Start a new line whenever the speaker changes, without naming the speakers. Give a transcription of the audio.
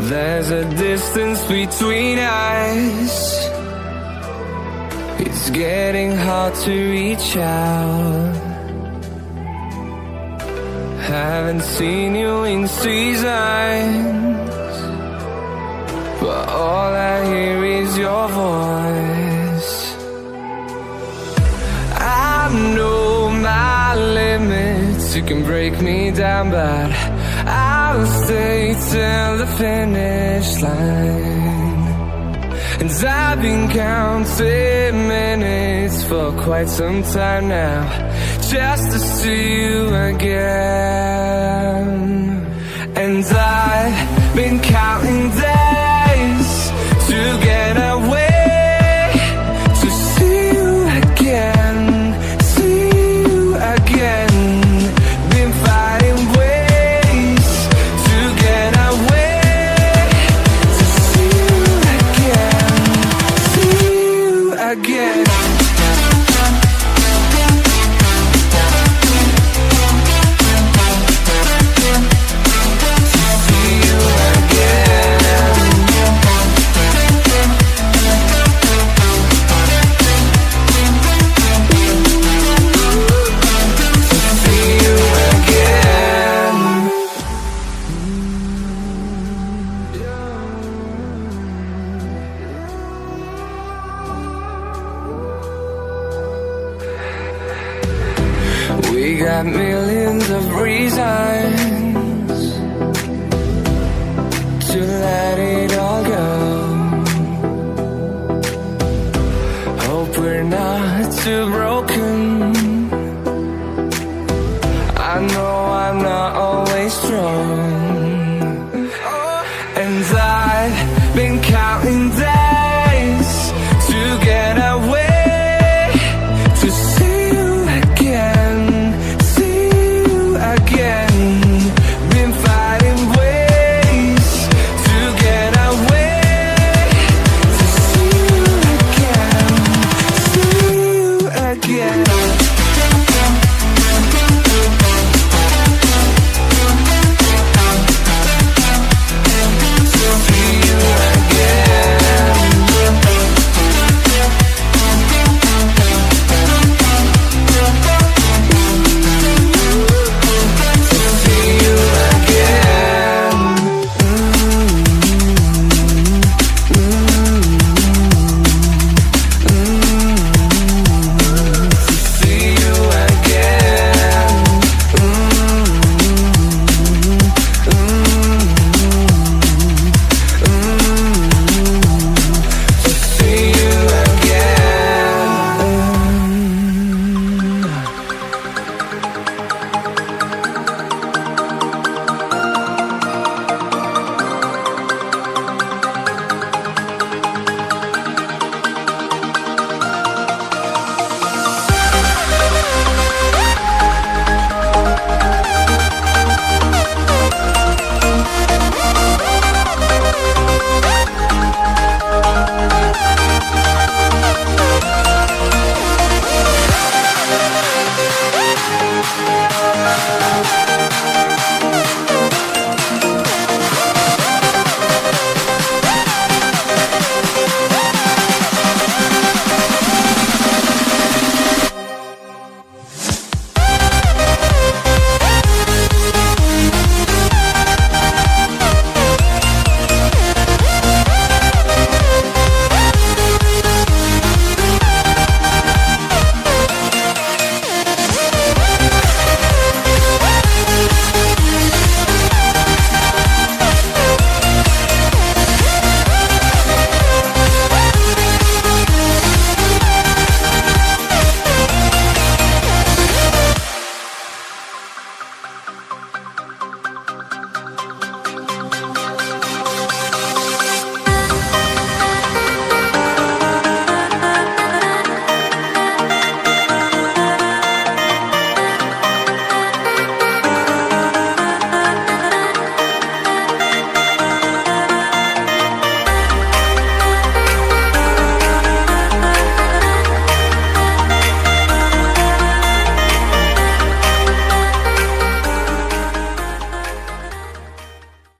There's a distance between us. It's getting hard to reach out. Haven't seen you in seasons, but all I hear is your voice. I know my limits, you can break me down, but I'll stay till the finish line. And I've been counting minutes for quite some time now, just to see you again. And I've been counting days to get away, to see you again, see you again. Been finding ways to get away, to see you again, see you again. We got millions of reasons to let it all go. Hope we're not too broken. I know I'm not always strong,